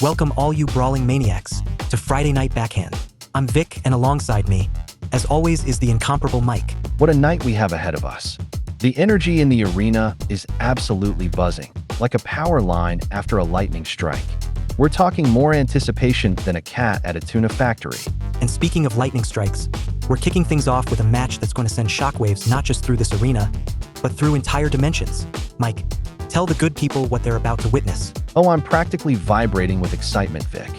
Welcome all you brawling maniacs to Friday Night Backhand. I'm Vic, and alongside me, as always, is the incomparable Mike. What a night we have ahead of us. The energy in the arena is absolutely buzzing, like a power line after a lightning strike. We're talking more anticipation than a cat at a tuna factory. And speaking of lightning strikes, we're kicking things off with a match that's going to send shockwaves not just through this arena, but through entire dimensions. Mike, tell the good people what they're about to witness. Oh, I'm practically vibrating with excitement, Vic.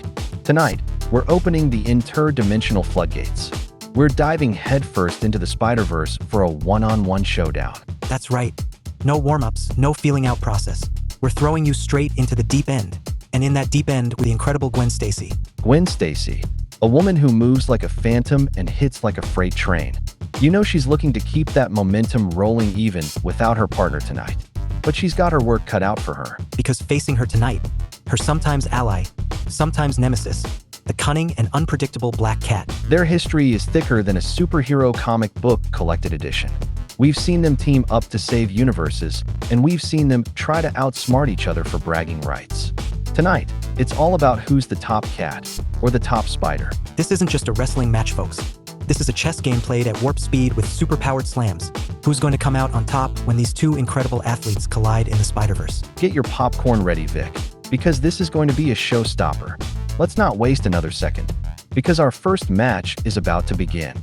Tonight, we're opening the interdimensional floodgates. We're diving headfirst into the Spider-Verse for a one-on-one showdown. That's right. No warm-ups, no feeling-out process. We're throwing you straight into the deep end. And in that deep end, with the incredible Gwen Stacy. Gwen Stacy, a woman who moves like a phantom and hits like a freight train. You know she's looking to keep that momentum rolling even without her partner tonight. But she's got her work cut out for her. Because facing her tonight, her sometimes ally, sometimes nemesis, the cunning and unpredictable Black Cat. Their history is thicker than a superhero comic book collected edition. We've seen them team up to save universes, and we've seen them try to outsmart each other for bragging rights. Tonight, it's all about who's the top cat or the top spider. This isn't just a wrestling match, folks. This is a chess game played at warp speed with superpowered slams. Who's going to come out on top when these two incredible athletes collide in the Spider-Verse? Get your popcorn ready, Vic, because this is going to be a showstopper. Let's not waste another second, because our first match is about to begin.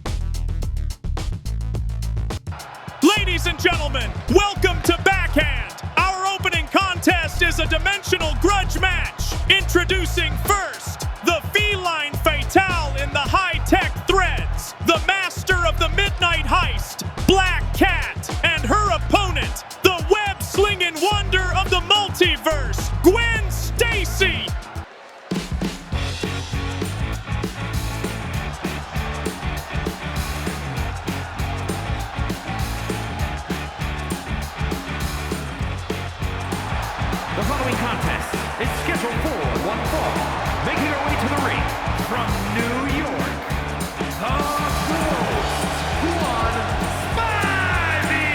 Ladies and gentlemen, welcome to Backhand. Our opening contest is a dimensional grudge match. Introducing first, the feline fatale in the high-tech threads, the master of the midnight heist, Black Cat, and her opponent, the web-slinging wonder of the multiverse, Gwen Stacy. The following contest is scheduled for one fall. Making her way to the ring from New York, the Ghost, Spivey!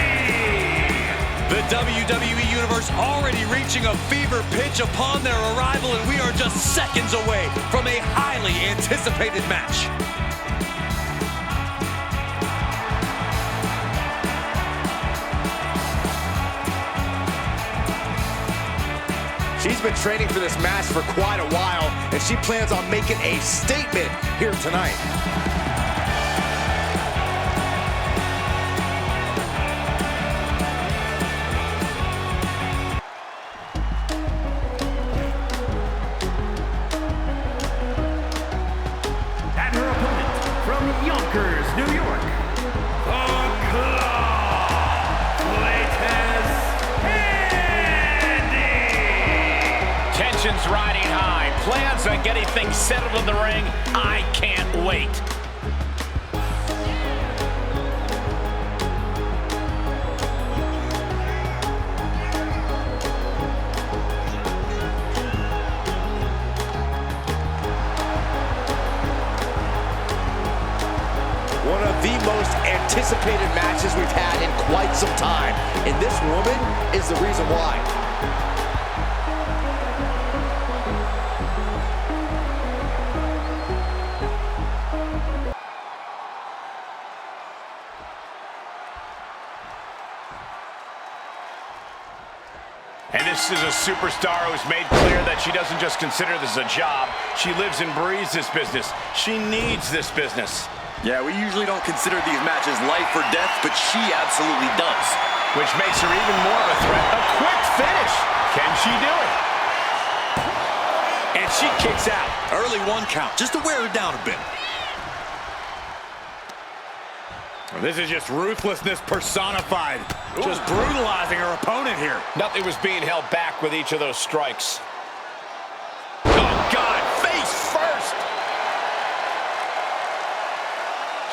The WWE Universe already reaching a fever pitch upon their arrival, and we are just seconds away from a highly anticipated match. She's been training for this match for quite a while, and she plans on making a statement here tonight. And her opponent from Yonkers, New York, the Claw, Clayton Handy. Tension's riding high. Plans on getting things settled in the ring. I can't wait. One of the most anticipated matches we've had in quite some time. And this woman is the reason why. And this is a superstar who's made clear that she doesn't just consider this a job. She lives and breathes this business. She needs this business. Yeah, we usually don't consider these matches life or death, but she absolutely does. Which makes her even more of a threat. A quick finish. Can she do it? And she kicks out. Early one count, just to wear her down a bit. This is just ruthlessness personified. Just brutalizing her opponent here. Nothing was being held back with each of those strikes. Oh, God, face first.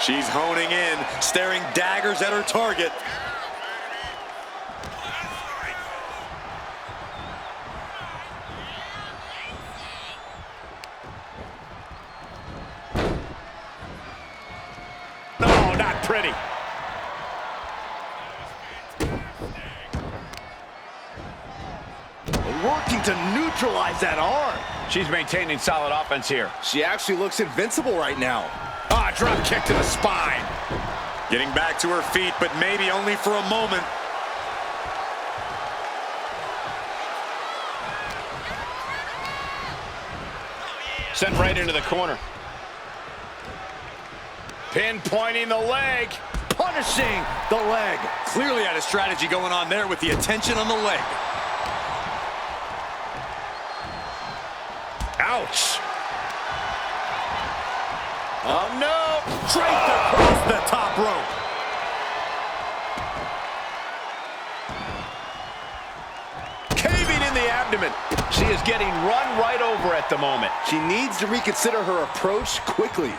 She's honing in, staring daggers at her target. No, not pretty. working to neutralize that arm. She's maintaining solid offense here. She actually looks invincible right now. Ah, drop kick to the spine. Getting back to her feet, but maybe only for a moment. Sent right into the corner. Pinpointing the leg. Punishing the leg. Clearly had a strategy going on there with the attention on the leg. Ouch. Oh, no. Straight across the top rope. Caving in the abdomen. She is getting run right over at the moment. She needs to reconsider her approach quickly.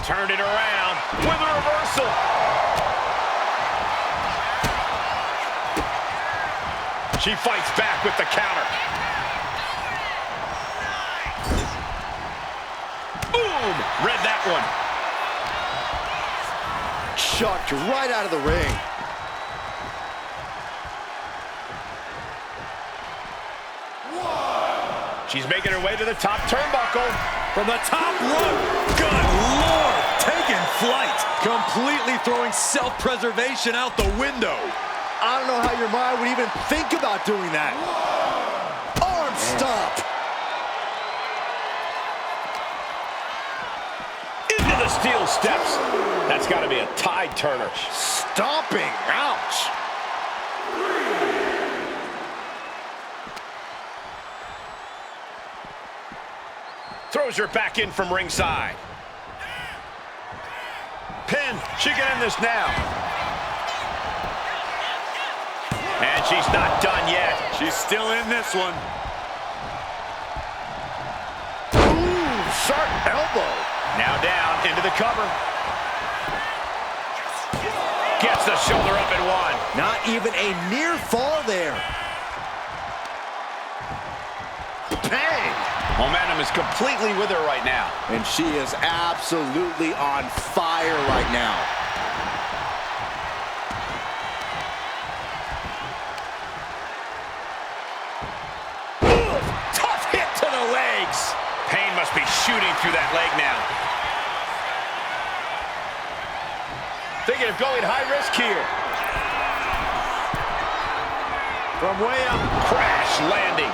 Turned it around with a reversal. She fights back with the counter. Boom! Read that one. Chucked right out of the ring. She's making her way to the top turnbuckle. From the top rope. Good Lord. Taking flight. Completely throwing self-preservation out the window. I don't know how your mind would even think about doing that. Arm stomp. Into the steel steps. That's got to be a tide turner. Stomping. Ouch. Throws her back in from ringside. Pin. She can end this now. And she's not done yet. She's still in this one. Ooh, sharp elbow. Now down into the cover. Gets the shoulder up and one. Not even a near fall there. Bang! Momentum is completely with her right now. And she is absolutely on fire right now. Ooh, tough hit to the legs. Pain must be shooting through that leg now. Thinking of going high risk here. From way up, crash landing.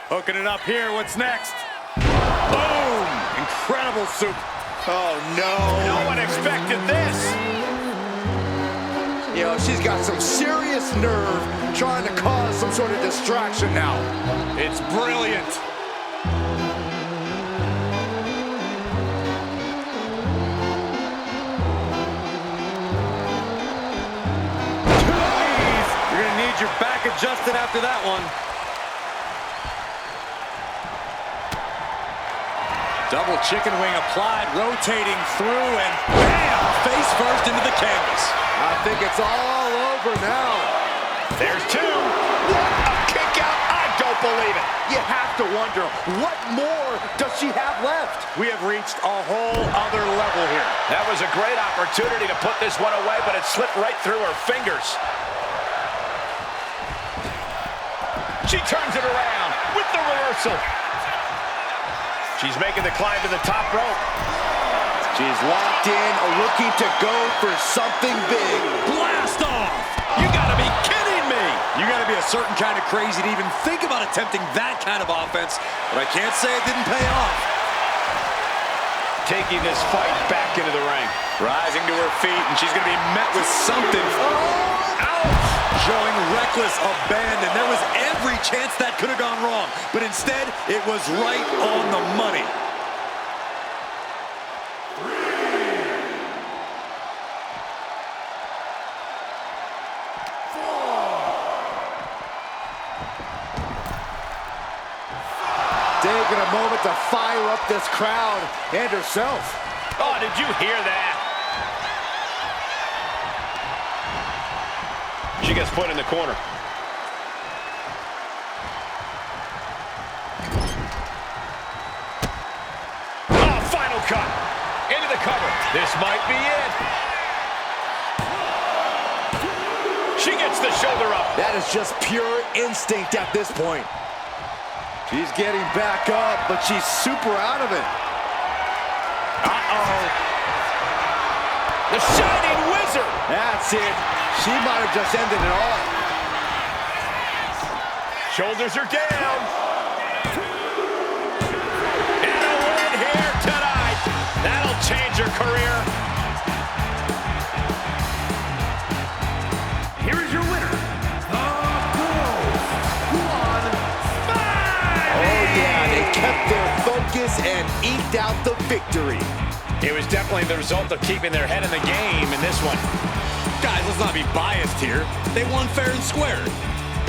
Hooking it up here. What's next? Boom! Incredible soup. Oh, no. No one expected this. You know, she's got some serious nerve trying to cause some sort of distraction now. It's brilliant. You're going to need your back adjusted after that one. Double chicken wing applied, rotating through, and bam! Face first into the canvas. I think it's all over now. There's two. What a kick out. I don't believe it. You have to wonder, what more does she have left? We have reached a whole other level here. That was a great opportunity to put this one away, but it slipped right through her fingers. She turns it around with the reversal. She's making the climb to the top rope. She's locked in, looking to go for something big. Blast off! You gotta be kidding me! You gotta be a certain kind of crazy to even think about attempting that kind of offense, but I can't say it didn't pay off. Taking this fight back into the ring. Rising to her feet, and she's gonna be met with something. Ouch! Showing reckless abandon. There was every chance that could have gone wrong, but instead, it was right on the money. Taking a moment to fire up this crowd and herself. Oh, did you hear that? She gets put in the corner. cover. This might be it. She gets the shoulder up. That is just pure instinct at this point. She's getting back up, but she's super out of it. Uh-oh. The Shining Wizard. That's it. She might have just ended it all. Shoulders are down. And a win here tonight. That'll change her career. Here is your winner, the Girls One Five. Oh yeah, they kept their focus and eked out the victory. It was definitely the result of keeping their head in the game in this one. Guys, let's not be biased here. They won fair and square.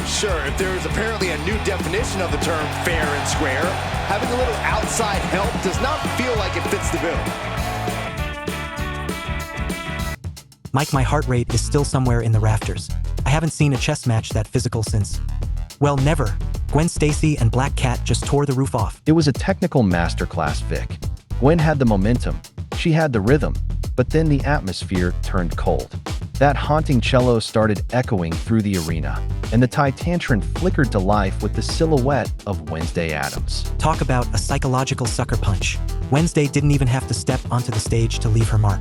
Sure, if there is apparently a new definition of the term fair and square, having a little outside help does not feel like it fits the bill. Mike, my heart rate is still somewhere in the rafters. I haven't seen a chess match that physical since, well, never. Gwen Stacy and Black Cat just tore the roof off. It was a technical masterclass, Vic. Gwen had the momentum, she had the rhythm, but then the atmosphere turned cold. That haunting cello started echoing through the arena, and the Titantron flickered to life with the silhouette of Wednesday Addams. Talk about a psychological sucker punch. Wednesday didn't even have to step onto the stage to leave her mark.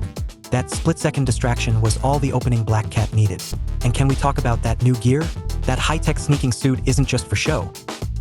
That split-second distraction was all the opening Black Cat needed. And can we talk about that new gear? That high-tech sneaking suit isn't just for show.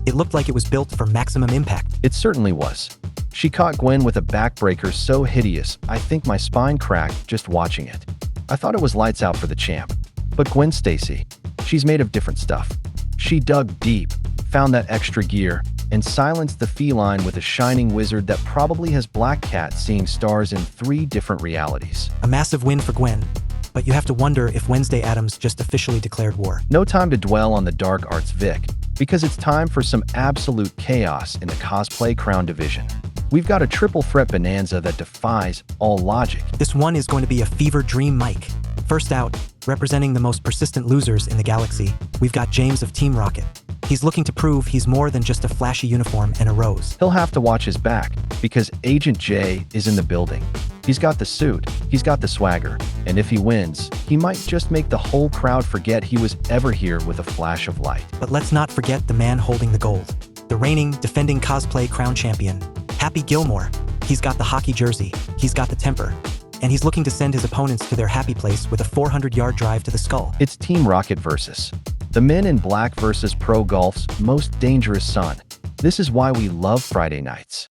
It looked like it was built for maximum impact. It certainly was. She caught Gwen with a backbreaker so hideous, I think my spine cracked just watching it. I thought it was lights out for the champ. But Gwen Stacy, she's made of different stuff. She dug deep, found that extra gear, and silenced the feline with a shining wizard that probably has Black Cat seeing stars in 3 different realities. A massive win for Gwen, but you have to wonder if Wednesday Addams just officially declared war. No time to dwell on the dark arts, Vic, because it's time for some absolute chaos in the Cosplay Crown division. We've got a triple threat bonanza that defies all logic. This one is going to be a fever dream, Mike. First out, representing the most persistent losers in the galaxy, we've got James of Team Rocket. He's looking to prove he's more than just a flashy uniform and a rose. He'll have to watch his back, because Agent J is in the building. He's got the suit, he's got the swagger, and if he wins, he might just make the whole crowd forget he was ever here with a flash of light. But let's not forget the man holding the gold. The reigning, defending Cosplay Crown champion, Happy Gilmore. He's got the hockey jersey, he's got the temper, and he's looking to send his opponents to their happy place with a 400-yard drive to the skull. It's Team Rocket versus the Men in Black versus Pro Golf's most dangerous son. This is why we love Friday nights.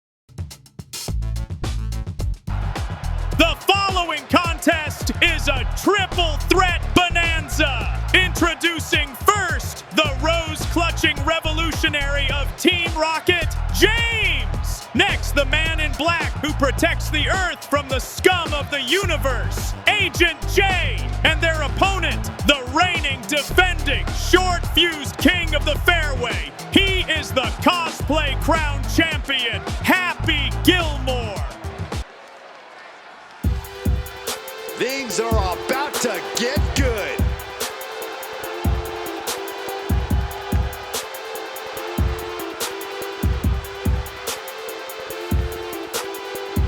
The following contest is a triple threat bonanza. Introducing first, the rose-clutching revolutionary of Team Rocket, James. Next, the man in black who protects the Earth from the scum of the universe, Agent J. And their opponent, the reigning, defending, short-fused king of the fairway. He is the Cosplay Crown champion, Happy Gilmore. Things are about to get good.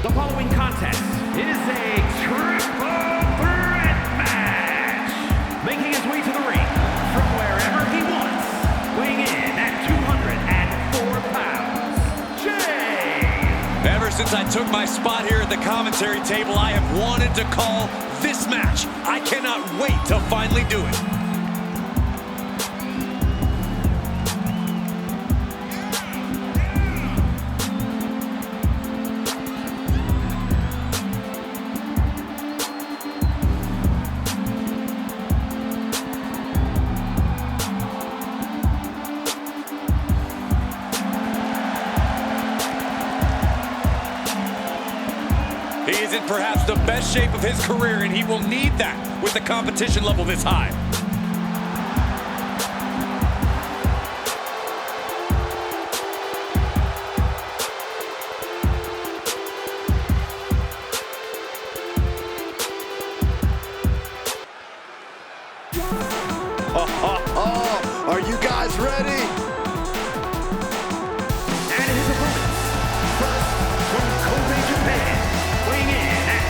The following contest is a triple threat match. Making his way to the ring from wherever he wants, weighing in at 204 pounds, Jay. Ever since I took my spot here at the commentary table, I have wanted to call this match. I cannot wait to finally do it. He is in perhaps the best shape of his career, and he will need that with the competition level this high. Are you guys ready? And his opponents, first from Kobe, Japan, weighing in at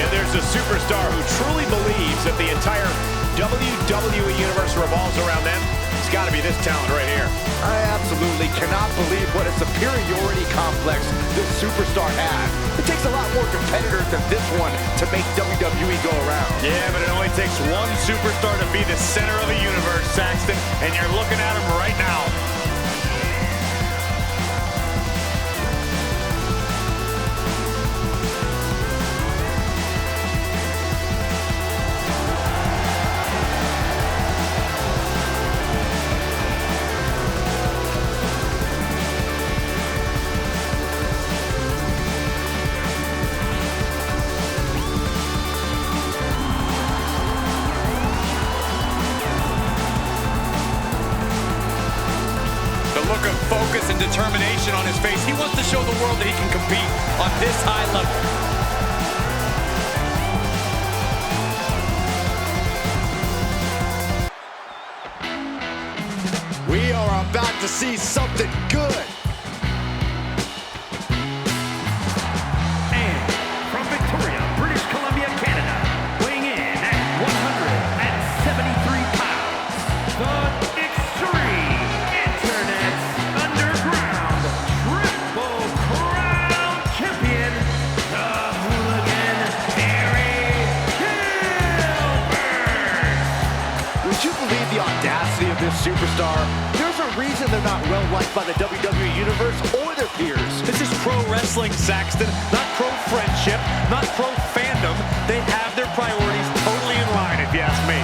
there's a superstar who truly believes that the entire WWE Universe revolves around them, it's got to be this talent right here. I absolutely cannot believe what a superiority complex this superstar has. It takes a lot more competitors than this one to make WWE go around. Yeah, but it only takes one superstar to be the center of the universe, Saxton, and you're looking at him right now. Look of focus and determination on his face. He wants to show the world that he can compete on this high level. We are about to see something good. And from Victoria, British Columbia, Canada, weighing in at 173 pounds, the Extreme Internet's Underground Triple Crown Champion, the Hooligan Harry Gilbert. Would you believe the audacity of this superstar? There's a reason they're not well liked by the WWE Universe or their peers. This is pro wrestling, Saxton, not pro friendship, not pro fandom. They have their priorities totally in line, if you ask me.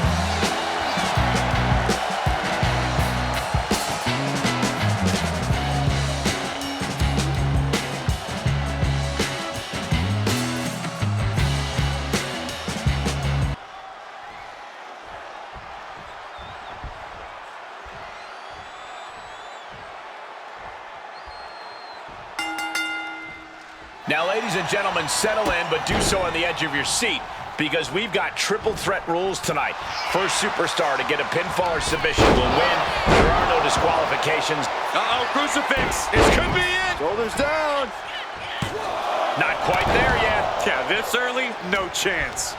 Now, ladies and gentlemen, settle in, but do so on the edge of your seat, because we've got triple threat rules tonight. First superstar to get a pinfall or submission will win. There are no disqualifications. Uh-oh, crucifix. This could be it. Shoulders down. Not quite there yet. Yeah, this early, no chance.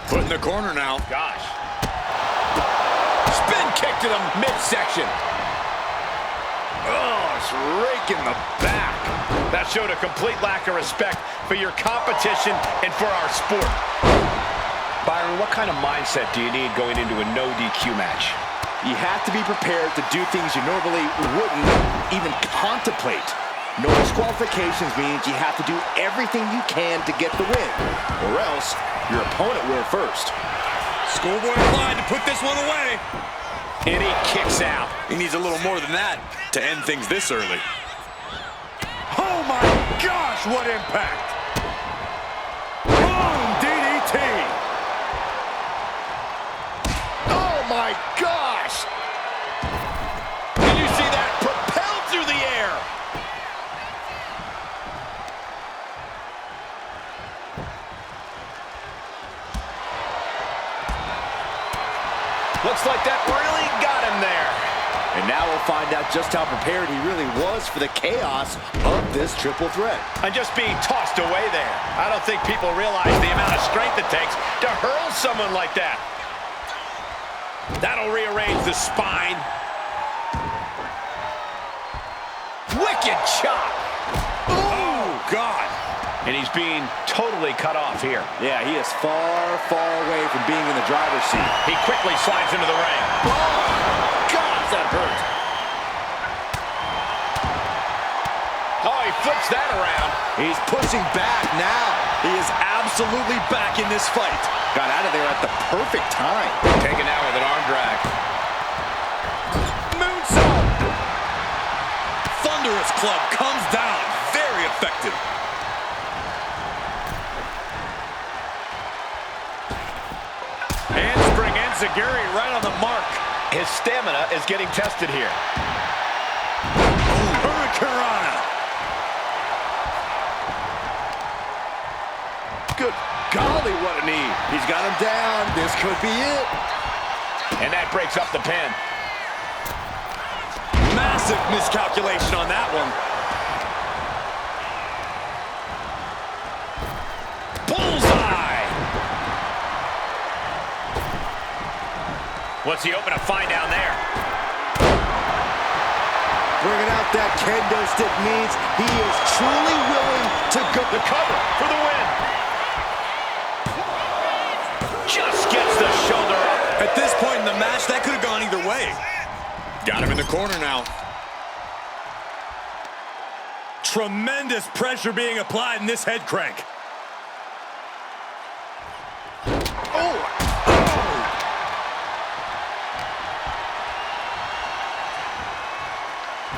Put in the corner now. Gosh. Spin kick to the midsection. Oh, it's raking the back. That showed a complete lack of respect for your competition and for our sport. Byron, what kind of mindset do you need going into a no DQ match? You have to be prepared to do things you normally wouldn't even contemplate. No disqualifications means you have to do everything you can to get the win, or else your opponent will first. Schoolboy applied to put this one away. And he kicks out. He needs a little more than that to end things this early. Oh my gosh, what impact! Boom, DDT! Oh my gosh! Can you see that? Propelled through the air! Looks like that really got him there. And now we'll find out just how prepared he really was for the chaos of this triple threat. And just being tossed away there. I don't think people realize the amount of strength it takes to hurl someone like that. That'll rearrange the spine. Wicked chop. Oh, God. And he's being totally cut off here. Yeah, he is far, far away from being in the driver's seat. He quickly slides into the ring. Oh, gosh, that hurt. Oh, he flips that around. He's pushing back now. He is absolutely back in this fight. Got out of there at the perfect time. Taken out with an arm drag. Moonsault. Thunderous club comes down. Very effective. Handspring enziguri right on the mark. His stamina is getting tested here. Hurricanrana. Good golly, what a knee. He's got him down. This could be it. And that breaks up the pin. Massive miscalculation on that one. Bullseye. What's he hoping to find down there? Bringing out that kendo stick means he is truly willing to go. The cover for the win. Just gets the shoulder up. At this point in the match, that could have gone either way. Got him in the corner now. Tremendous pressure being applied in this head crank.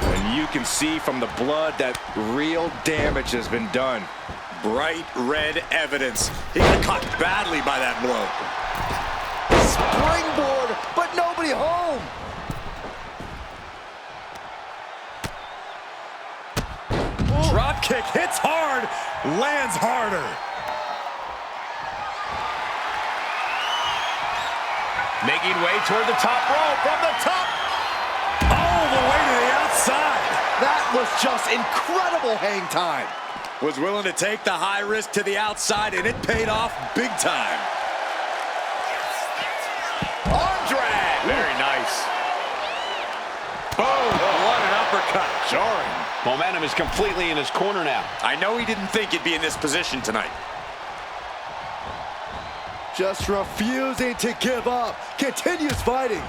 And you can see from the blood that real damage has been done. Bright red evidence. He got caught badly by that blow. Springboard, but nobody home. Drop kick hits hard, lands harder. Making way toward the top rope from the top. All the way to the outside. That was just incredible hang time. Was willing to take the high risk to the outside, and it paid off big time. Arm drag. Very nice. Boom, what an uppercut. Jarring. Momentum is completely in his corner now. I know he didn't think he'd be in this position tonight. Just refusing to give up. Continues fighting.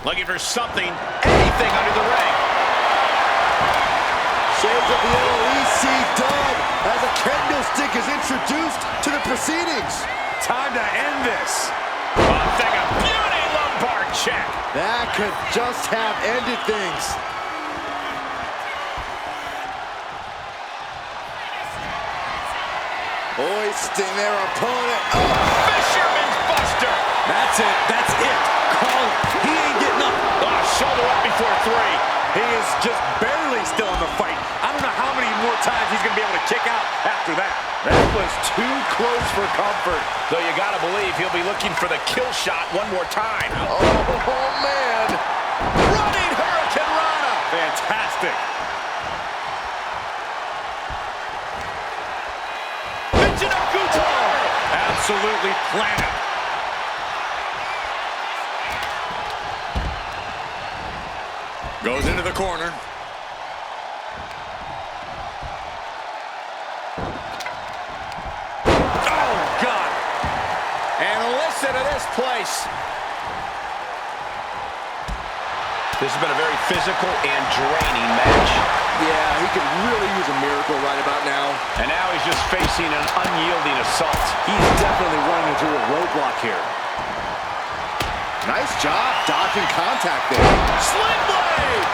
Looking for something, anything under the ring. Shades of the OEC dub as a kendo stick is introduced to the proceedings. Time to end this. Oh, take a beauty lumbar check. That could just have ended things. Hoisting their opponent. Oh, Fisherman's Buster. That's it. That's it. Call it. He ain't getting up. Oh, shoulder up before three. He is just barely still in the fight. I don't know how many more times he's going to be able to kick out after that. that was too close for comfort. Though you got to believe he'll be looking for the kill shot one more time. Oh, man. Running Hurricane Rana. Fantastic. Absolutely planted. Goes into the corner. Oh, God. And listen to this place. This has been a very physical and draining match. Yeah, he could really use a miracle right about now. And now he's just facing an unyielding assault. He's definitely running into a roadblock here. Nice job dodging contact there. Sling blade!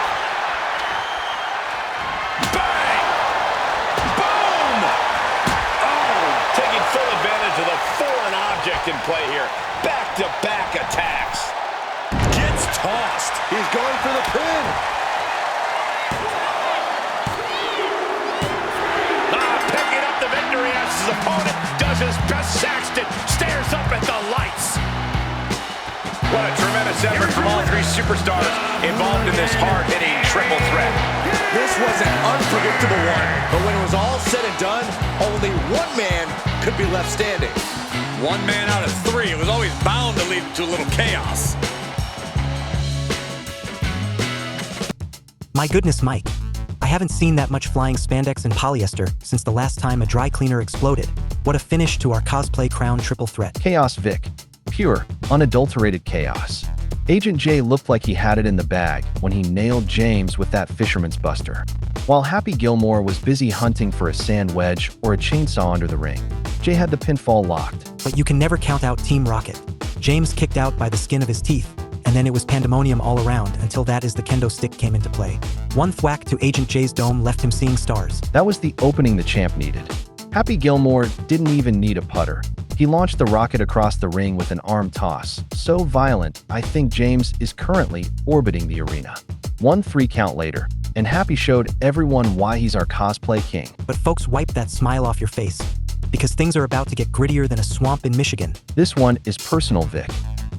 Bang! Boom! Oh, taking full advantage of the foreign object in play here. Back-to-back attacks. Gets tossed. He's going for the pin. Picking up the victory as his opponent does his best. Saxton stares up at the lights. What a tremendous effort from all three superstars involved in this hard-hitting triple threat. This was an unpredictable one, but when it was all said and done, only one man could be left standing. One man out of three. It was always bound to lead to a little chaos. My goodness, Mike. I haven't seen that much flying spandex and polyester since the last time a dry cleaner exploded. What a finish to our cosplay crown triple threat. Chaos Vic. Pure, unadulterated chaos. Agent J looked like he had it in the bag when he nailed James with that fisherman's buster. While Happy Gilmore was busy hunting for a sand wedge or a chainsaw under the ring, Jay had the pinfall locked. But you can never count out Team Rocket. James kicked out by the skin of his teeth, and then it was pandemonium all around until that is the kendo stick came into play. One thwack to Agent J's dome left him seeing stars. That was the opening the champ needed. Happy Gilmore didn't even need a putter. He launched the Rocket across the ring with an arm toss, so violent, I think James is currently orbiting the arena. 1 3 count later, and Happy showed everyone why he's our cosplay king. But folks, wipe that smile off your face, because things are about to get grittier than a swamp in Michigan. This one is personal, Vic.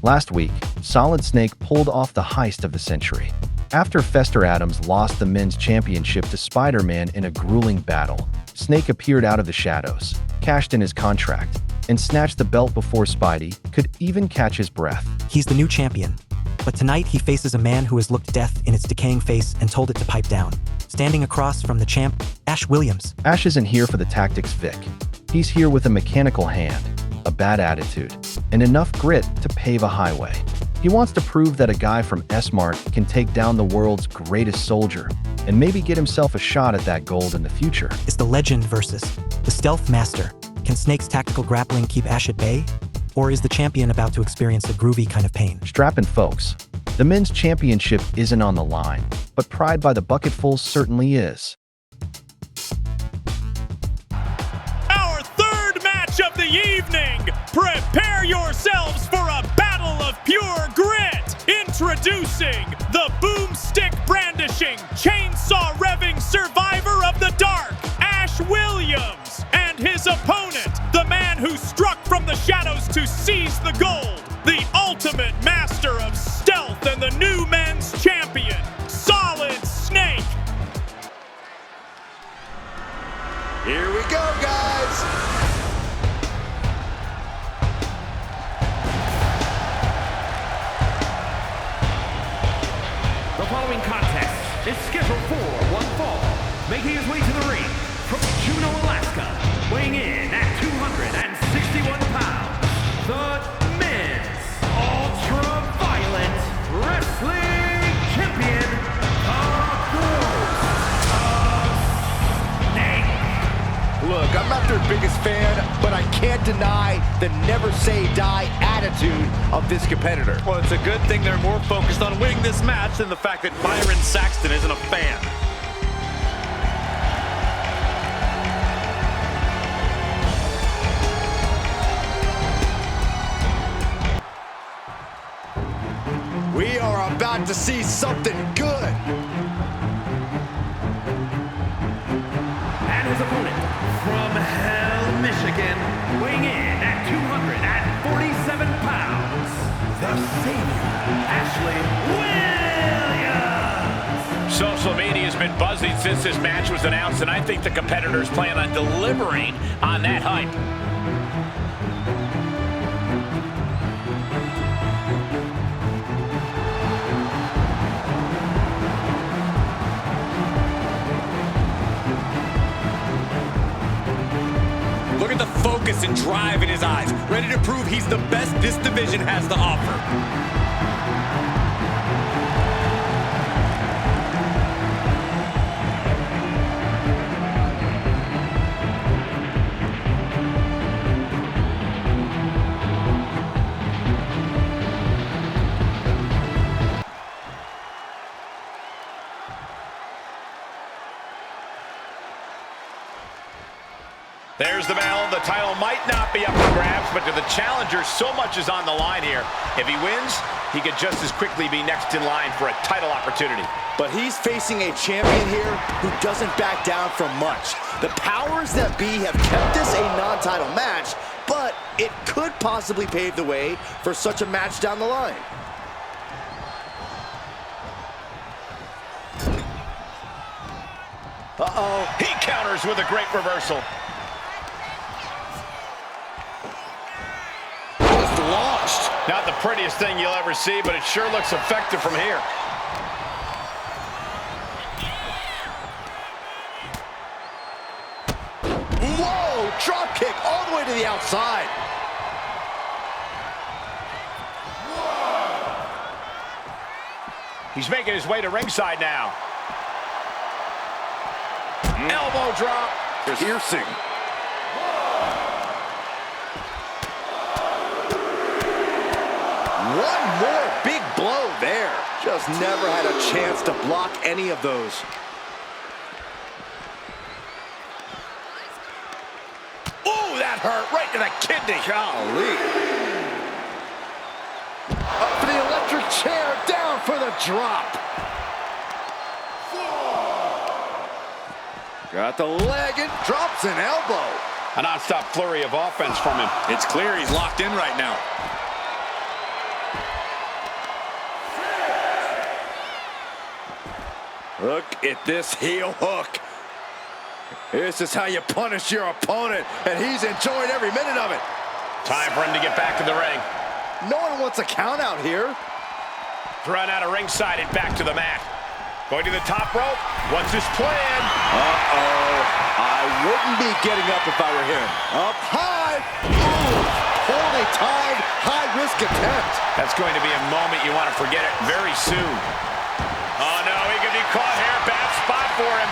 Last week, Solid Snake pulled off the heist of the century. After Fester Adams lost the men's championship to Spider-Man in a grueling battle, Snake appeared out of the shadows, cashed in his contract and snatched the belt before Spidey could even catch his breath. He's the new champion. But tonight he faces a man who has looked death in its decaying face and told it to pipe down. Standing across from the champ, Ash Williams. Ash isn't here for the tactics, Vic. He's here with a mechanical hand, a bad attitude, and enough grit to pave a highway. He wants to prove that a guy from S-Mart can take down the world's greatest soldier and maybe get himself a shot at that gold in the future. It's the legend versus the stealth master. Can Snake's tactical grappling keep Ash at bay? Or is the champion about to experience a groovy kind of pain? Strap in, folks. The men's championship isn't on the line, but pride by the bucketful certainly is. Our third match of the evening. Prepare yourselves for a battle of pure grit. Introducing the boomstick brandishing, chainsaw revving survivor of the dark, Ash Williams, and his opponent, the man who struck from the shadows to seize the gold, the ultimate master of stealth and the new men's champion, Solid Snake. Here we go, guys. The following contest is scheduled for one fall. Making his way to the ring from Juneau, Alaska, weighing in at 261 pounds, the men's ultra-violent wrestling champion, the Snake. Look, I'm not their biggest fan, but I can't deny the never say die attitude of this competitor. Well, it's a good thing they're more focused on winning this match than the fact that Byron Saxton isn't a fan. We are about to see something good. And his opponent from Hell, Michigan, weighing in at 247 pounds, the Savior, Ashley Williams. Social media has been buzzing since this match was announced, and I think the competitors plan on delivering on that hype. Look at the focus and drive in his eyes, ready to prove he's the best this division has to offer. There's the bell. The title might not be up for grabs, but to the challenger, so much is on the line here. If he wins, he could just as quickly be next in line for a title opportunity. But he's facing a champion here who doesn't back down from much. The powers that be have kept this a non-title match, but it could possibly pave the way for such a match down the line. Uh-oh. He counters with a great reversal. Just launched. Not the prettiest thing you'll ever see, but it sure looks effective from here. Whoa, drop kick all the way to the outside. He's making his way to ringside now. Elbow drop. Piercing. One more big blow there. Just never had a chance to block any of those. Ooh, that hurt right to the kidney. Golly. Up for the electric chair, down for the drop. Got the leg and drops an elbow. A non-stop flurry of offense from him. It's clear he's locked in right now. Look at this heel hook. This is how you punish your opponent, and he's enjoying every minute of it. Time for him to get back in the ring. No one wants a count out here. Thrown out of ringside and back to the mat. Going to the top rope. What's his plan? Uh-oh. I wouldn't be getting up if I were him. Up high. Ooh. Poorly timed, high-risk attempt. That's going to be a moment you want to forget it very soon. Oh, no, he could be caught here. Bad spot for him.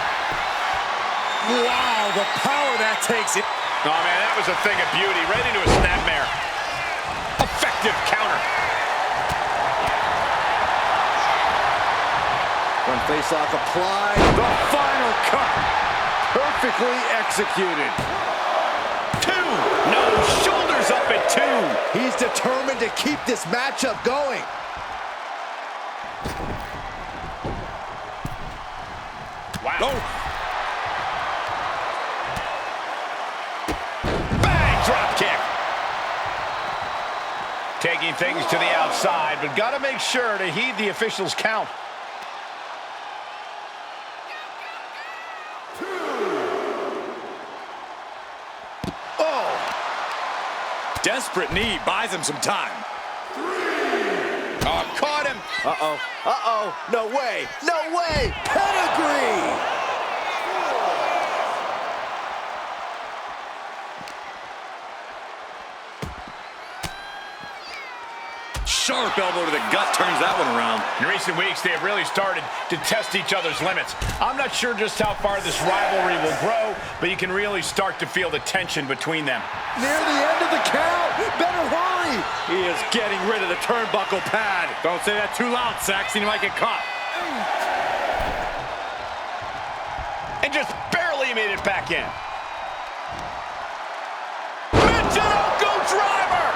Wow, the power that takes it. Oh, man, that was a thing of beauty. Right into a snapmare. Effective counter. One face-off applied. The final cut. Perfectly executed. 2. No, shoulders up at 2. He's determined to keep this matchup going. Wow. Oh. Bang, drop kick. Taking things to the outside, but got to make sure to heed the official's count. Desperate knee buys him some time. Oh, caught him. Uh-oh. Uh-oh. No way. No way. Pedigree. Sharp elbow to the gut turns that one around. In recent weeks, they have really started to test each other's limits. I'm not sure just how far this rivalry will grow, but you can really start to feel the tension between them. Near the end of the count. Better hurry. He is getting rid of the turnbuckle pad. Don't say that too loud, Saxon. You might get caught. And just barely made it back in. Michinoku driver!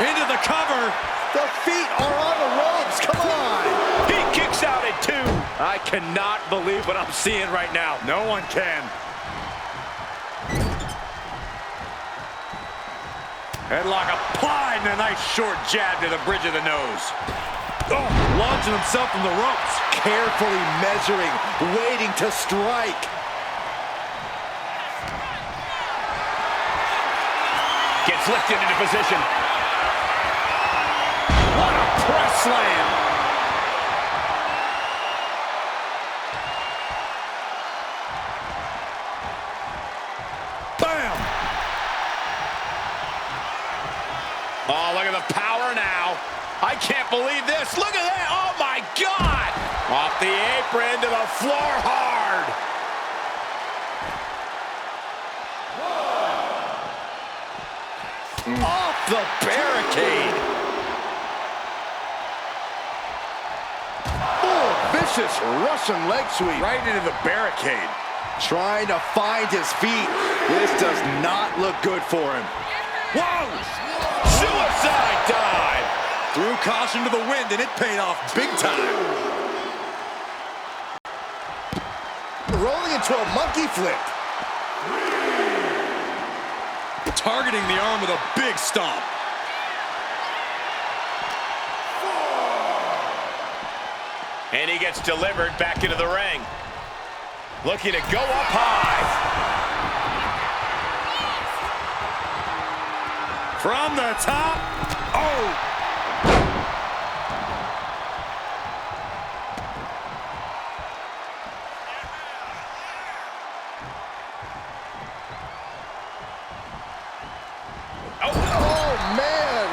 Into the cover. The feet are on the ropes. Come on. He kicks out at 2. I cannot believe what I'm seeing right now. No one can. Headlock applied and a nice short jab to the bridge of the nose. Oh, launching himself from the ropes. Carefully measuring, waiting to strike. Gets lifted into position. What a press slam. Bam. Oh, look at the power now. I can't believe this. Look at that. Oh, my God. Off the apron to the floor hard. Off the barricade. Oh, vicious Russian leg sweep. Right into the barricade. Trying to find his feet. This does not look good for him. Whoa! Suicide dive. Threw caution to the wind, and it paid off big time. Rolling into a monkey flip. Targeting the arm with a big stomp. And he gets delivered back into the ring. Looking to go up high. From the top. Oh! Oh, man.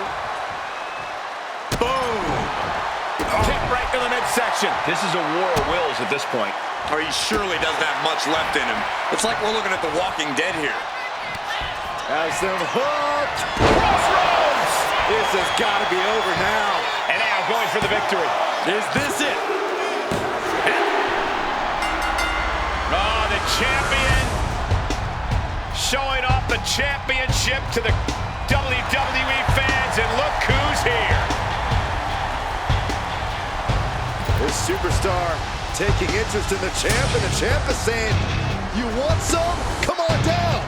Boom. Kick right to the midsection. This is a war of wills at this point. Or he surely doesn't have much left in him. It's like we're looking at The Walking Dead here. Has them hooked. Crossroads. This has got to be over now. And now going for the victory. Is this it? Oh, the champion showing off the championship to the WWE fans, and look who's here. This superstar taking interest in the champ, and the champ is saying, you want some? Come on down.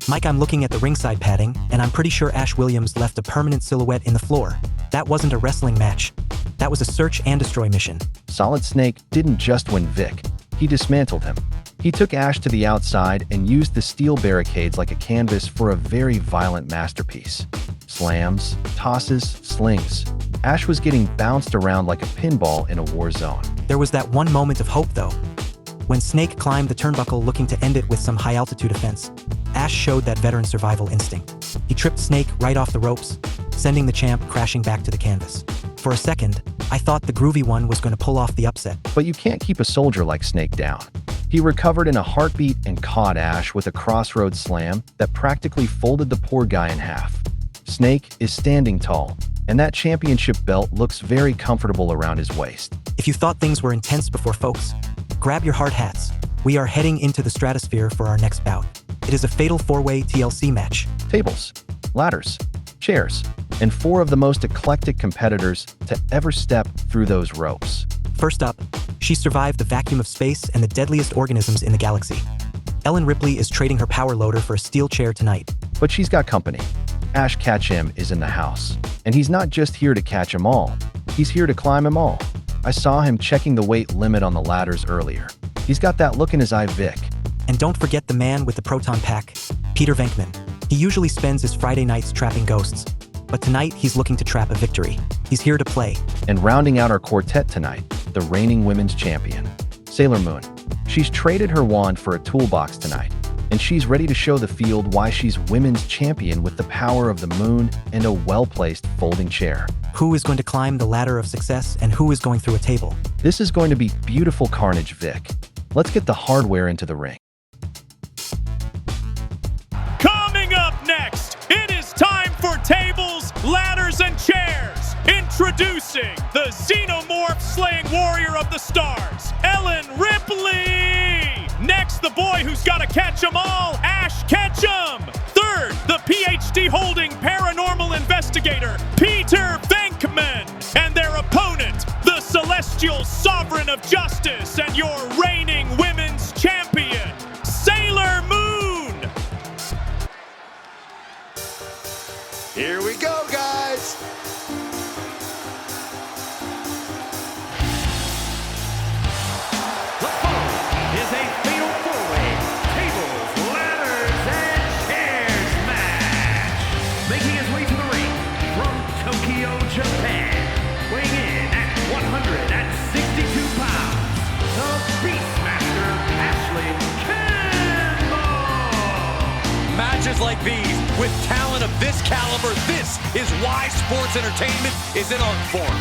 Mike, I'm looking at the ringside padding, and I'm pretty sure Ash Williams left a permanent silhouette in the floor. That wasn't a wrestling match. That was a search and destroy mission. Solid Snake didn't just win Vic, he dismantled him. He took Ash to the outside and used the steel barricades like a canvas for a very violent masterpiece. Slams, tosses, slings. Ash was getting bounced around like a pinball in a war zone. There was that one moment of hope, though. When Snake climbed the turnbuckle looking to end it with some high-altitude offense, Ash showed that veteran survival instinct. He tripped Snake right off the ropes, sending the champ crashing back to the canvas. For a second, I thought the groovy one was going to pull off the upset. But you can't keep a soldier like Snake down. He recovered in a heartbeat and caught Ash with a crossroads slam that practically folded the poor guy in half. Snake is standing tall, and that championship belt looks very comfortable around his waist. If you thought things were intense before, folks, grab your hard hats. We are heading into the stratosphere for our next bout. It is a fatal four-way TLC match. Tables, ladders, chairs, and 4 of the most eclectic competitors to ever step through those ropes. First up, she survived the vacuum of space and the deadliest organisms in the galaxy. Ellen Ripley is trading her power loader for a steel chair tonight. But she's got company. Ash Ketchum is in the house. And he's not just here to catch 'em all. He's here to climb 'em all. I saw him checking the weight limit on the ladders earlier. He's got that look in his eye, Vic. And don't forget the man with the proton pack, Peter Venkman. He usually spends his Friday nights trapping ghosts. But tonight, he's looking to trap a victory. He's here to play. And rounding out our quartet tonight, the reigning women's champion, Sailor Moon. She's traded her wand for a toolbox tonight, and she's ready to show the field why she's women's champion with the power of the moon and a well-placed folding chair. Who is going to climb the ladder of success and who is going through a table? This is going to be beautiful carnage, Vic. Let's get the hardware into the ring. Coming up next, it is time for tables, ladders, and chairs. Introducing the Xenomorph slaying warrior of the stars, Ellen Ripley. Next, the boy who's got to catch 'em all, Ash Ketchum. Third, the PhD holding paranormal investigator, Peter Venkman. And their opponent, the celestial sovereign of justice and your reigning women's champion, Sailor Moon. Here we go, guys. The following is a fatal four-way tables, ladders, and chairs match. Making his way to the ring from Tokyo, Japan, weighing in at 162 pounds, the Beastmaster, Ashley Campbell. Matches like these, with talent of this caliber, this is why sports entertainment is an art form.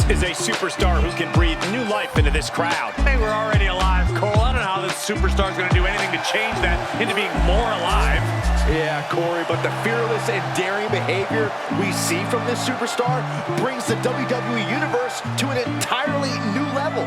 Is a superstar who can breathe new life into this crowd. They were already alive, Cole. I don't know how this superstar is going to do anything to change that into being more alive. Yeah, Corey, but the fearless and daring behavior we see from this superstar brings the WWE Universe to an entirely new level.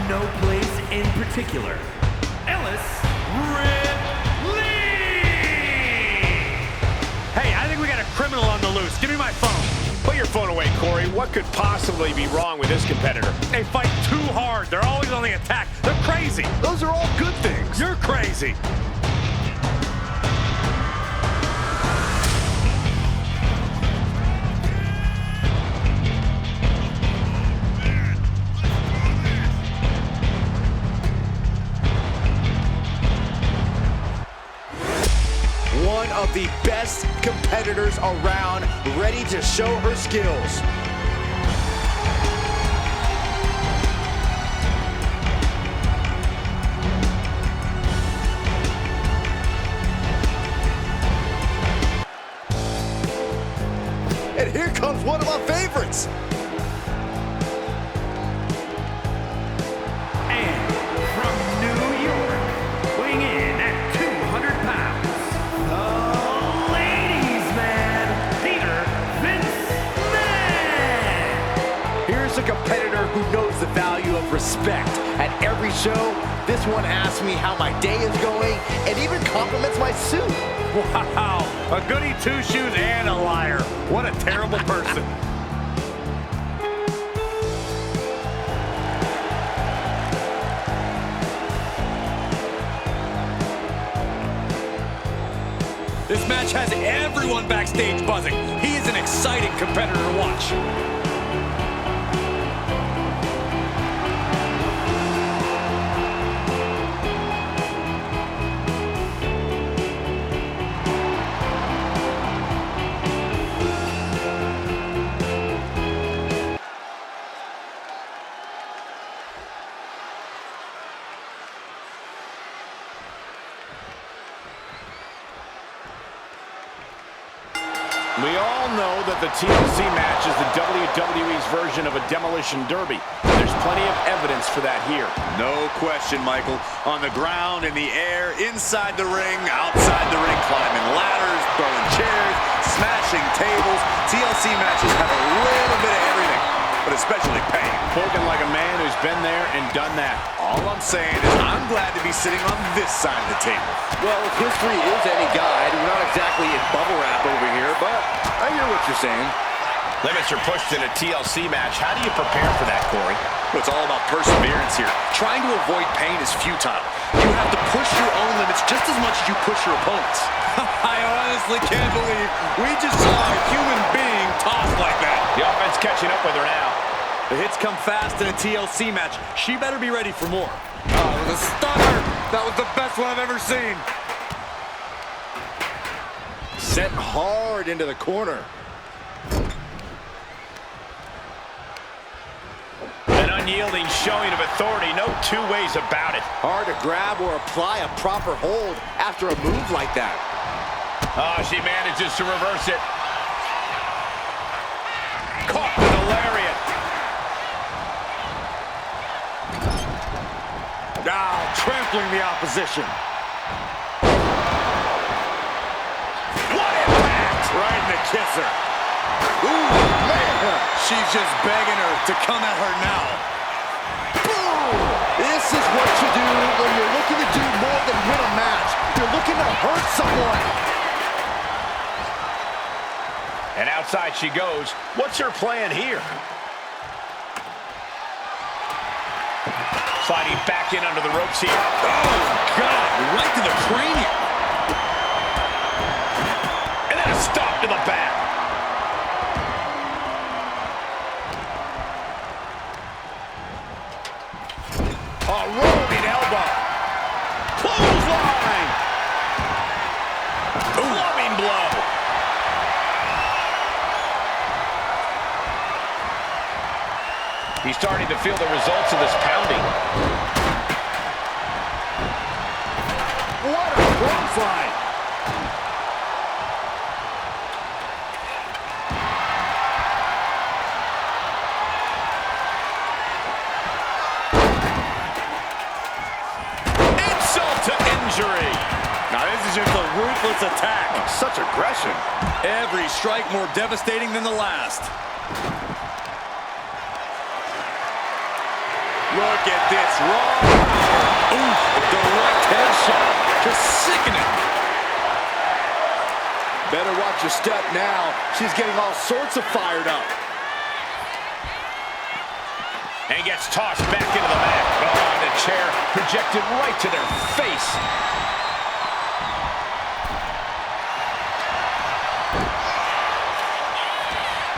No place in particular, Ellis Ripley! Hey, I think we got a criminal on the loose. Give me my phone. Put your phone away, Corey. What could possibly be wrong with this competitor? They fight too hard. They're always on the attack. They're crazy. Those are all good things. You're crazy. of the best competitors around, ready to show her skills. And here comes one of my favorites. And from New York, weighing in at 200 pounds, the ladies' man, Peter Vince Man. Here's a competitor who knows the value of respect. At every show, this one asks me how my day is going and even compliments my suit. Wow, a goody two-shoes and a liar. What a terrible person. This match has everyone backstage buzzing. He is an exciting competitor to watch. We all know that the TLC match is the WWE's version of a demolition derby. There's plenty of evidence for that here. No question, Michael. On the ground, in the air, inside the ring, outside the ring, climbing ladders, throwing chairs, smashing tables. TLC matches have a little bit of everything, but especially pain. Spoken like a man who's been there and done that. All I'm saying is I'm glad to be sitting on this side of the table. Well, if history is any guide, we're not exactly in bubble wrap over here, but I hear what you're saying. Limits are pushed in a TLC match. How do you prepare for that, Corey? Well, it's all about perseverance here. Trying to avoid pain is futile. You have to push your own limits just as much as you push your opponents. I honestly can't believe we just saw a human being tossed like that. The offense catching up with her now. The hits come fast in a TLC match. She better be ready for more. Oh, the stunner! That was the best one I've ever seen. Set hard into the corner. An unyielding showing of authority, no two ways about it. Hard to grab or apply a proper hold after a move like that. Oh, she manages to reverse it. Caught with a lariat. Now trampling the opposition. What impact! Right in the kisser. Ooh, man! She's just begging her to come at her now. Boom! This is what you do when you're looking to do more than win a match. You're looking to hurt someone. And outside she goes. What's her plan here? Sliding back in under the ropes here. Oh, God, right to the cranium. And then a stop to the back. A rolling elbow. Clothesline. Clubbing blow. He's starting to feel the results of this pounding. What a clothesline! Insult to injury. Now this is just a ruthless attack. Such aggression. Every strike more devastating than the last. Look at this raw. Ooh, direct headshot. Just sickening. Better watch your step now. She's getting all sorts of fired up. And gets tossed back into the mat. Oh, the chair projected right to their face.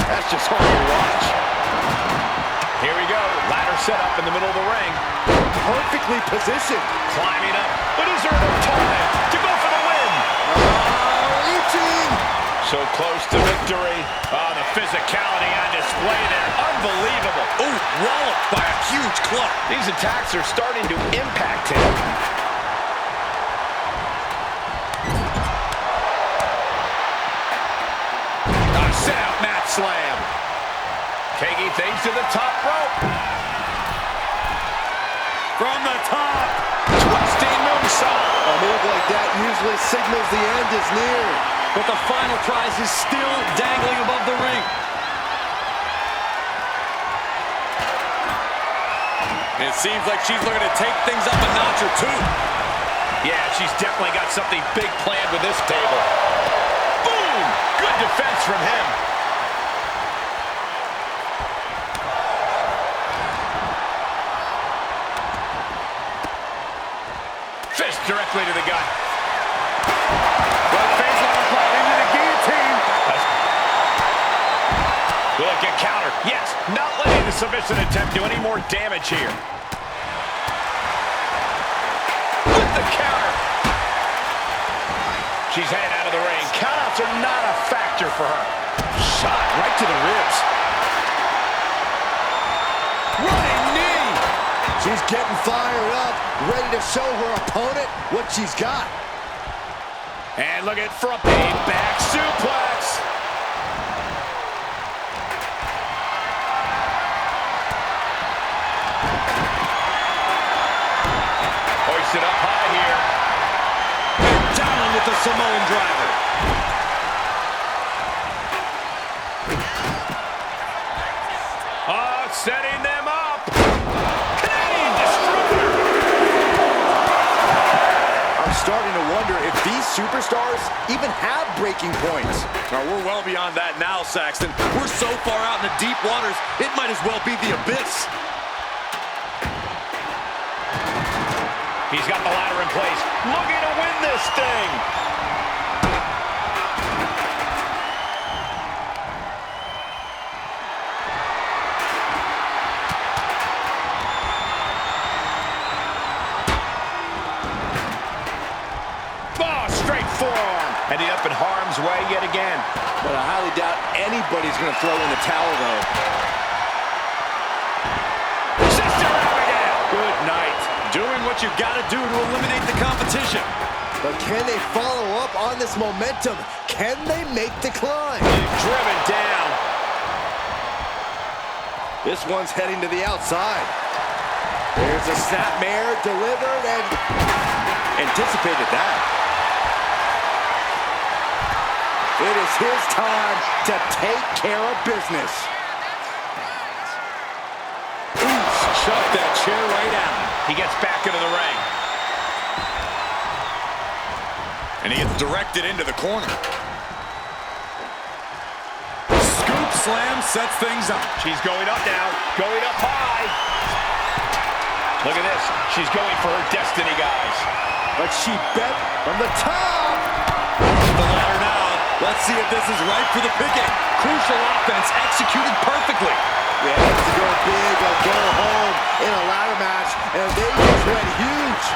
That's just hard to watch. Here we go. Ladder set up in the middle of the ring. Perfectly positioned. Climbing up. But is there enough time to go for the win? He So close to victory. Oh, the physicality on display there. Unbelievable. Oh, walloped by a huge club. These attacks are starting to impact him. A sit-out mat slam. Taking things to the top rope. From the top. Twisting moonsault. A move like that usually signals the end is near. But the final prize is still dangling above the ring. It seems like she's looking to take things up a notch or two. Yeah, she's definitely got something big planned with this table. Boom! Good defense from him. Fist directly to the gut. Right face on applied into the guillotine. Look at counter. Yes, not letting the submission attempt do any more damage here. With the counter. She's heading out of the ring. Countouts are not a factor for her. Shot right to the ribs. Running knee. She's getting fired up, ready to show her opponent what she's got. And look at front a back suplex. Hoisted up high here. And down with the Samoan driver. Setting them up. Canadian destroyer. I'm starting to wonder if these superstars even have breaking points. We're well beyond that now, Saxton. We're so far out in the deep waters, it might as well be the abyss. He's got the ladder in place. Looking to win this thing. Forearm. Ending up in harm's way yet again. But I highly doubt anybody's going to throw in the towel, though. Sister Abigail. Good night. Doing what you got to do to eliminate the competition. But can they follow up on this momentum? Can they make the climb? Driven down. This one's heading to the outside. There's a snapmare delivered and anticipated that. It is his time to take care of business. Shut that chair right out. He gets back into the ring. And he gets directed into the corner. Scoop slam sets things up. She's going up now. Going up high. Look at this. She's going for her destiny, guys. But she bet from the top. The ladder now. Let's see if this is right for the picking. Crucial offense executed perfectly. Yeah, to go big or go home in a ladder match, and they just went huge.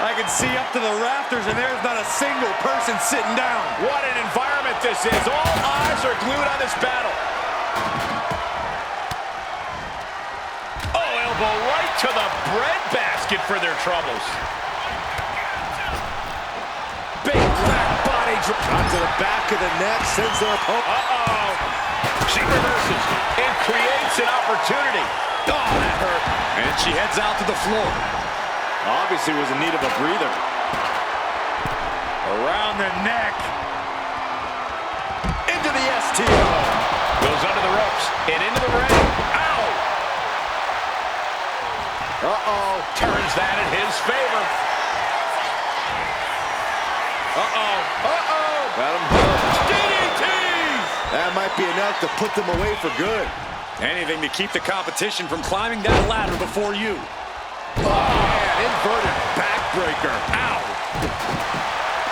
I can see up to the rafters, and there's not a single person sitting down. What an environment this is. All eyes are glued on this battle. Oh, elbow right to the breadbasket for their troubles. Big fat body drop onto the back of the neck, sends their opponent. Uh-oh. She reverses and creates an opportunity. Oh, that hurt. And she heads out to the floor. Obviously was in need of a breather. Around the neck. Into the STO. Goes under the ropes and into the ring. Ow! Uh-oh. Turns that in his favor. Uh-oh. Uh-oh. Got him hooked. DDT! That might be enough to put them away for good. Anything to keep the competition from climbing that ladder before you. Oh, man, inverted backbreaker. Ow.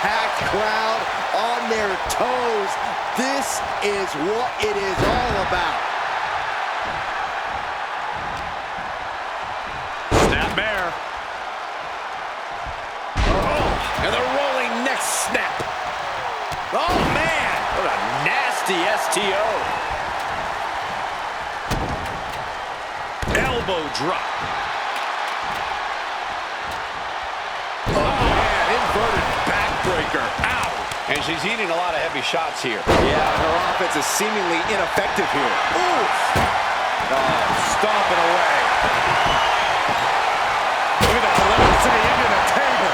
Packed crowd on their toes. This is what it is all about. Snapmare. Oh, and the rolling neck snap. Oh, nasty STO. Elbow drop. Oh, man, inverted backbreaker. Ow. And she's eating a lot of heavy shots here. Yeah, her offense is seemingly ineffective here. Oof! Oh, stomping away. Look at the velocity into the table.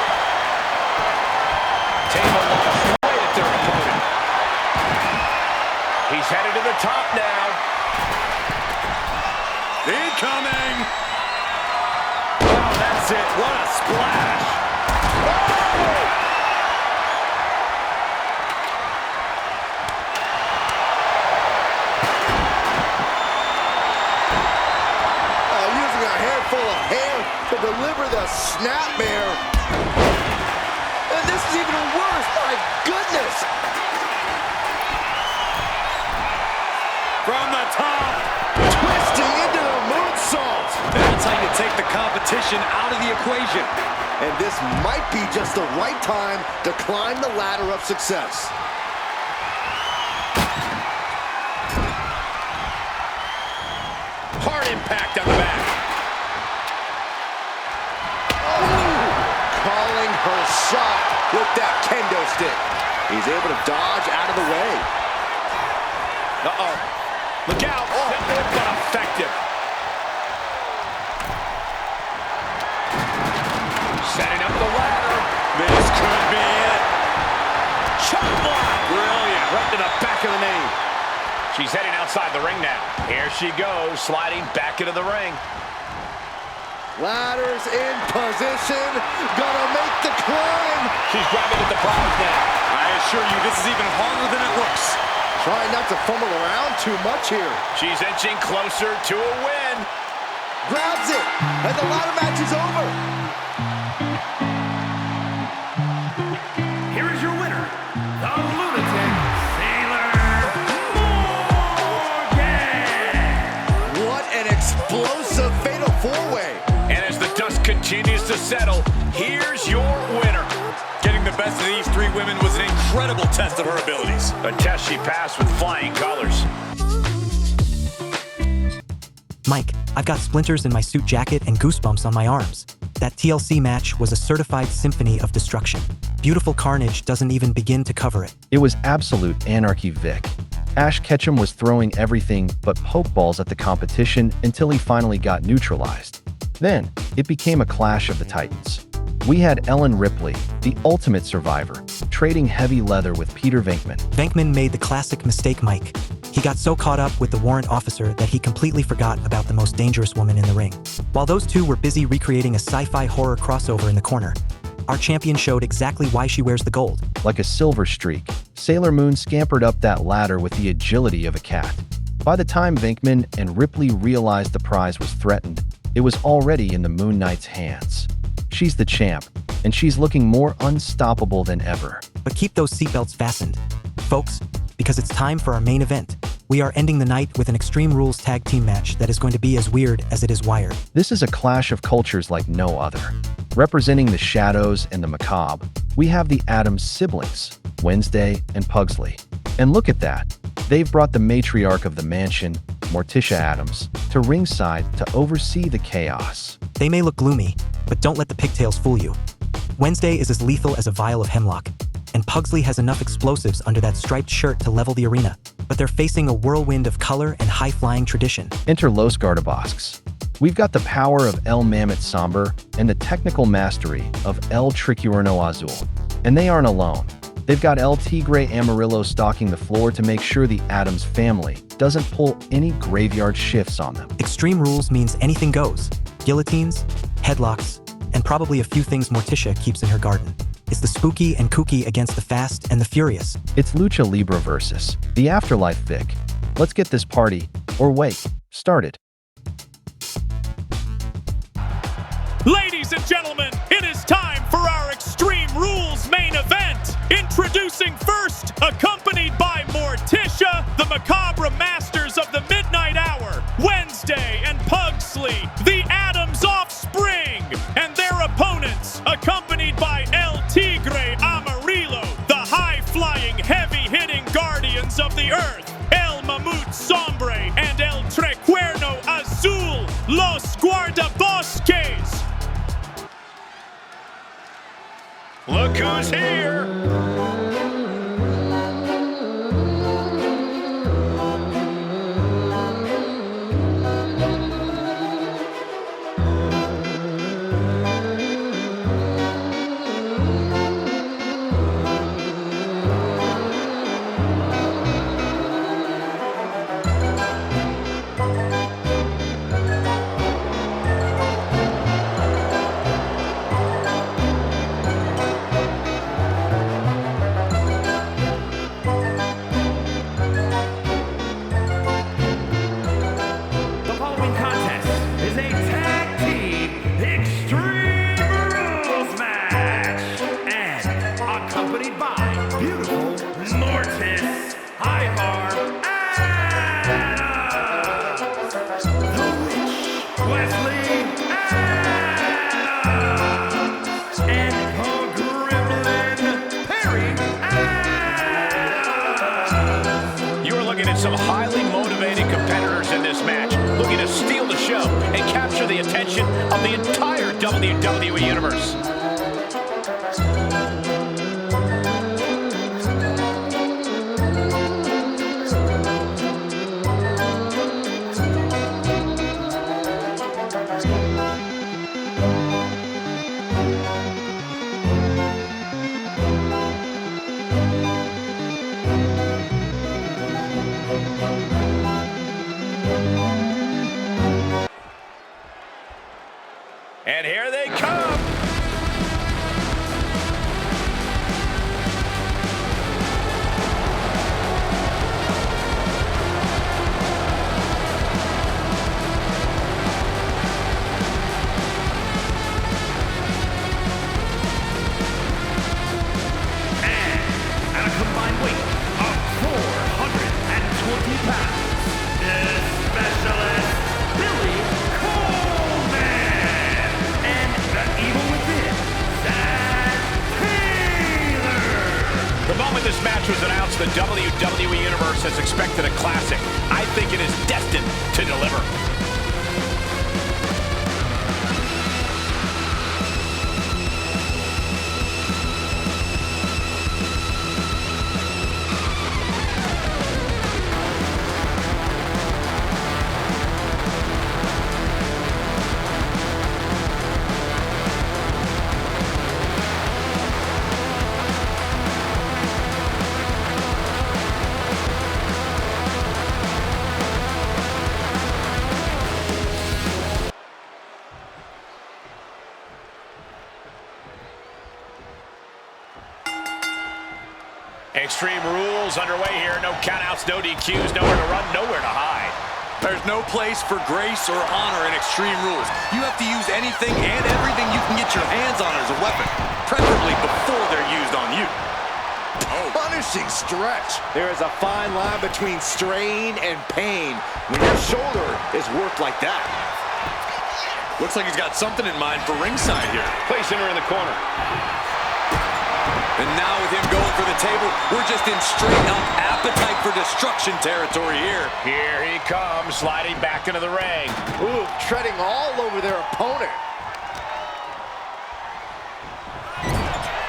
Table launched right at their opponent. He's headed to the top now. Incoming! Oh, that's it. What a splash. Using a handful of hair to deliver the snapmare. And this is even worse, my goodness! From the top. Twisting into the moonsault. That's how you take the competition out of the equation. And this might be just the right time to climb the ladder of success. Hard impact on the back. Calling her shot with that kendo stick. He's able to dodge out of the way. Uh-oh. Look out. Oh, but effective. Setting up the ladder. This could be it. Chop block. Brilliant. Right to the back of the knee. She's heading outside the ring now. Here she goes, sliding back into the ring. Ladders in position. Gonna make the climb. She's grabbing at the prize now. I assure you, this is even harder than it looks. Trying not to fumble around too much here. She's inching closer to a win. Grabs it, and the ladder match is over. Here is your winner, the Lunatic Sailor Morgan. What an explosive fatal four-way. And as the dust continues to settle, here's your winner. Getting the best of these three women was an incredible test of her abilities. A test she passed with flying colors. Mike, I've got splinters in my suit jacket and goosebumps on my arms. That TLC match was a certified symphony of destruction. Beautiful carnage doesn't even begin to cover it. It was absolute anarchy, Vic. Ash Ketchum was throwing everything but pokeballs at the competition until he finally got neutralized. Then, it became a clash of the titans. We had Ellen Ripley, the ultimate survivor, trading heavy leather with Peter Venkman. Venkman made the classic mistake, Mike. He got so caught up with the warrant officer that he completely forgot about the most dangerous woman in the ring. While those two were busy recreating a sci-fi horror crossover in the corner, our champion showed exactly why she wears the gold. Like a silver streak, Sailor Moon scampered up that ladder with the agility of a cat. By the time Venkman and Ripley realized the prize was threatened, it was already in the Moon Knight's hands. She's the champ, and she's looking more unstoppable than ever. But keep those seatbelts fastened, folks, because it's time for our main event. We are ending the night with an Extreme Rules tag team match that is going to be as weird as it is wired. This is a clash of cultures like no other. Representing the shadows and the macabre, we have the Addams siblings, Wednesday and Pugsley. And look at that. They've brought the matriarch of the mansion, Morticia Addams, to ringside to oversee the chaos. They may look gloomy, but don't let the pigtails fool you. Wednesday is as lethal as a vial of hemlock, and Pugsley has enough explosives under that striped shirt to level the arena. But they're facing a whirlwind of color and high-flying tradition. Enter Los Gardabosques. We've got the power of El Mammoth Somber and the technical mastery of El Tricuerno Azul. And they aren't alone. They've got El Tigre Amarillo stalking the floor to make sure the Addams family doesn't pull any graveyard shifts on them. Extreme Rules means anything goes. Guillotines, headlocks, and probably a few things Morticia keeps in her garden. It's the spooky and kooky against the fast and the furious. It's Lucha Libre versus the Afterlife, Vic. Let's get this party, or wait, started. Ladies and gentlemen, it is time for our Extreme Rules main event. Introducing first, accompanied by Morticia, the Macabre Masters of the Midnight Hour, Wednesday and Pugsley, the Addams Offspring, and their opponents, accompanied by El Tigre Amarillo, the high-flying, heavy-hitting Guardians of the Earth. Los Guardabosques. Look who's here. Some highly motivated competitors in this match, looking to steal the show and capture the attention of the entire WWE Universe. And here they come. And at a combined weight of 420 pounds, the specialist, Billy Coleman. And the evil within, Zach Taylor. The moment this match was announced, the WWE Universe has expected a classic. I think it is destined to deliver. Extreme Rules underway here. No countouts, no DQs, nowhere to run, nowhere to hide. There's no place for grace or honor in Extreme Rules. You have to use anything and everything you can get your hands on as a weapon, preferably before they're used on you. Punishing stretch. There is a fine line between strain and pain when your shoulder is worked like that. Looks like he's got something in mind for ringside here. Placing her in the corner. And now with him going for the table, we're just in straight-up appetite for destruction territory here. Here he comes, sliding back into the ring. Ooh, treading all over their opponent.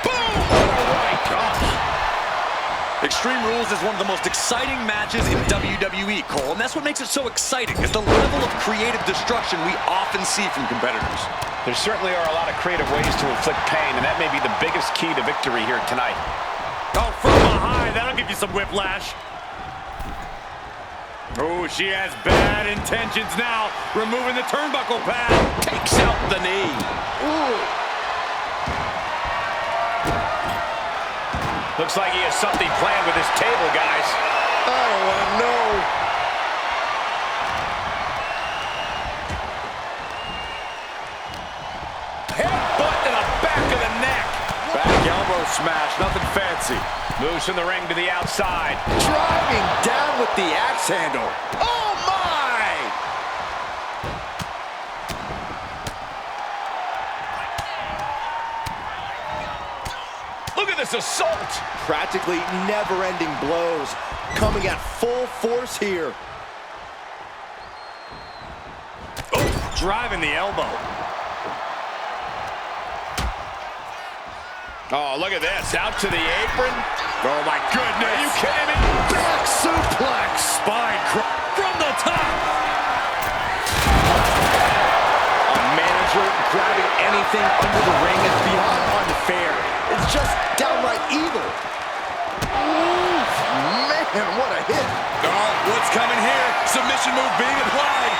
Boom! Oh my gosh! Extreme Rules is one of the most exciting matches in WWE, Cole, and that's what makes it so exciting, is the level of creative destruction we often see from competitors. There certainly are a lot of creative ways to inflict pain, and that may be the biggest key to victory here tonight. Oh, from behind, that'll give you some whiplash. Oh, she has bad intentions now, removing the turnbuckle pad. Takes out the knee. Ooh. Looks like he has something planned with his table, guys. I don't want to know. Headbutt to the back of the neck. Back elbow smash, nothing fancy. Moves from the ring to the outside. Driving down with the axe handle. Oh, my! Look at this assault. Practically never-ending blows coming at full force here. Oh, driving the elbow. Oh, look at this. Out to the apron. Oh, my goodness. Are you kidding me? Back suplex. Spine from the top. A manager grabbing anything under the ring is beyond unfair. It's just downright evil. Ooh, man, what a hit. Oh, what's coming here? Submission move being applied.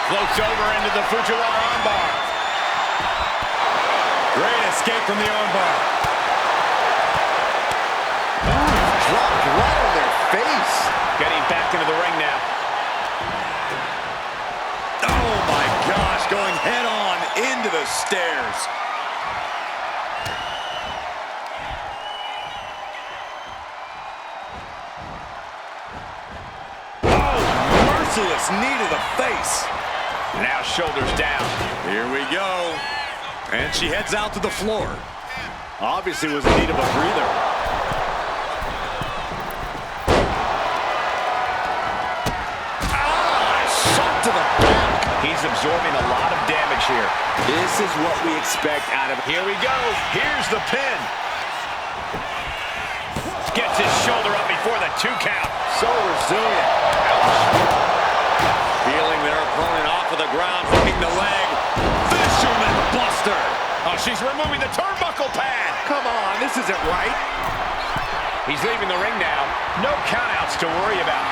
Floats over into the Fujiwara armbar. Great escape from the armbar. Dropped right on their face. Getting back into the ring now. Oh my gosh, going head on into the stairs. Oh, merciless knee to the face. Now shoulders down. Here we go. And she heads out to the floor. Obviously was in need of a breather. Shot to the back. He's absorbing a lot of damage here. This is what we expect out of him. Here we go. Here's the pin. Gets his shoulder up before the 2 count. So resilient. Feeling their opponent off of the ground, hooking the leg. Fisherman Buster. Oh, she's removing the turnbuckle pad. Come on, this isn't right. He's leaving the ring now. No countouts to worry about.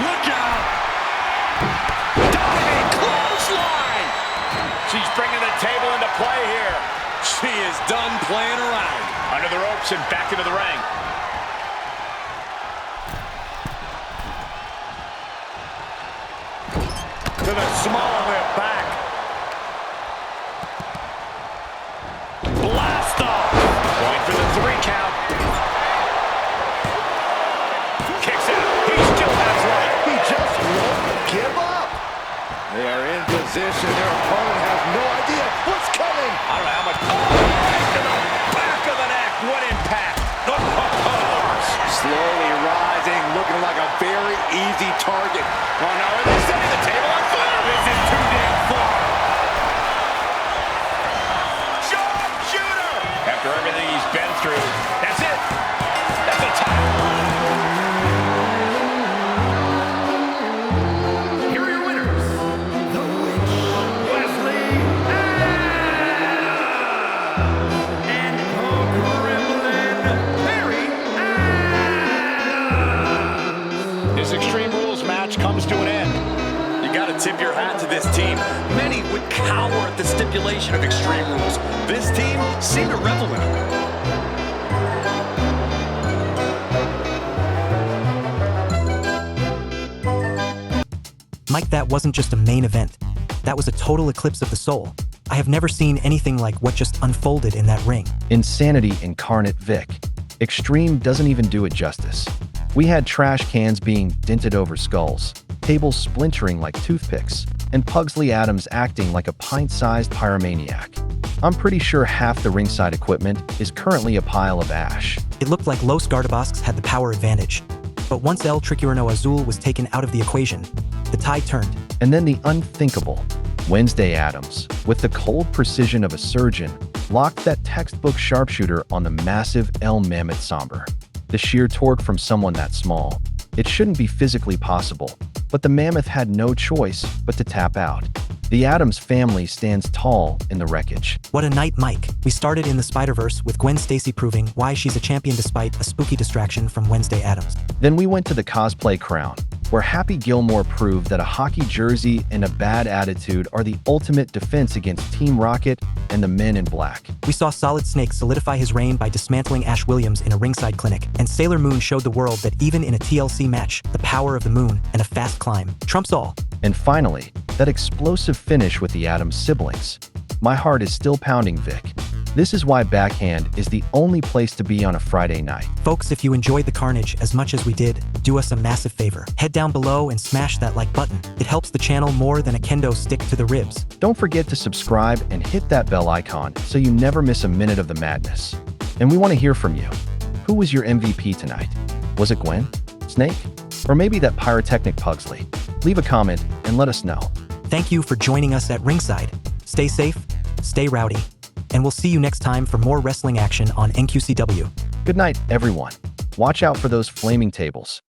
Look out. Diving clothesline. She's bringing the table into play here. She is done playing around. Under the ropes and back into the ring. To the small of their back. Blast off. Going for the 3 count. Kicks out. He still has life. He just won't give up. They are in position. Their opponent has no idea what's coming. I don't know how much. Oh, right to the back of the neck. What impact. Slowly rising, looking like a very easy target. Oh, no. Are they setting the table on fire? This is too damn far. Sharpshooter. After everything he's been through, that's it. That's a tie. Here are your winners, The Witch, Wesley, and the Gremlin, Barry. This Extreme Rules match comes to an end. You got to tip your hat to this team. Many would cower at the stipulation of Extreme Rules. This team seemed to revel in it. Mike, that wasn't just a main event. That was a total eclipse of the soul. I have never seen anything like what just unfolded in that ring. Insanity incarnate Vic. Extreme doesn't even do it justice. We had trash cans being dented over skulls, tables splintering like toothpicks, and Pugsley Adams acting like a pint-sized pyromaniac. I'm pretty sure half the ringside equipment is currently a pile of ash. It looked like Los Gardabosques had the power advantage. But once El Tricurano Azul was taken out of the equation, the tide turned. And then the unthinkable. Wednesday Adams, with the cold precision of a surgeon, locked that textbook sharpshooter on the massive El Mammoth Somber. The sheer torque from someone that small. It shouldn't be physically possible, but the Mammoth had no choice but to tap out. The Adams family stands tall in the wreckage. What a night, Mike. We started in the Spider-Verse with Gwen Stacy proving why she's a champion despite a spooky distraction from Wednesday Adams. Then we went to the Cosplay Crown, where Happy Gilmore proved that a hockey jersey and a bad attitude are the ultimate defense against Team Rocket and the Men in Black. We saw Solid Snake solidify his reign by dismantling Ash Williams in a ringside clinic, and Sailor Moon showed the world that even in a TLC match, the power of the moon and a fast climb trumps all. And finally, that explosive finish with the Adams siblings. My heart is still pounding, Vic. This is why Backhand is the only place to be on a Friday night. Folks, if you enjoyed the carnage as much as we did, do us a massive favor. Head down below and smash that like button. It helps the channel more than a kendo stick to the ribs. Don't forget to subscribe and hit that bell icon so you never miss a minute of the madness. And we want to hear from you. Who was your MVP tonight? Was it Gwen? Snake? Or maybe that pyrotechnic Pugsley? Leave a comment and let us know. Thank you for joining us at ringside. Stay safe, stay rowdy, and we'll see you next time for more wrestling action on NQCW. Good night, everyone. Watch out for those flaming tables.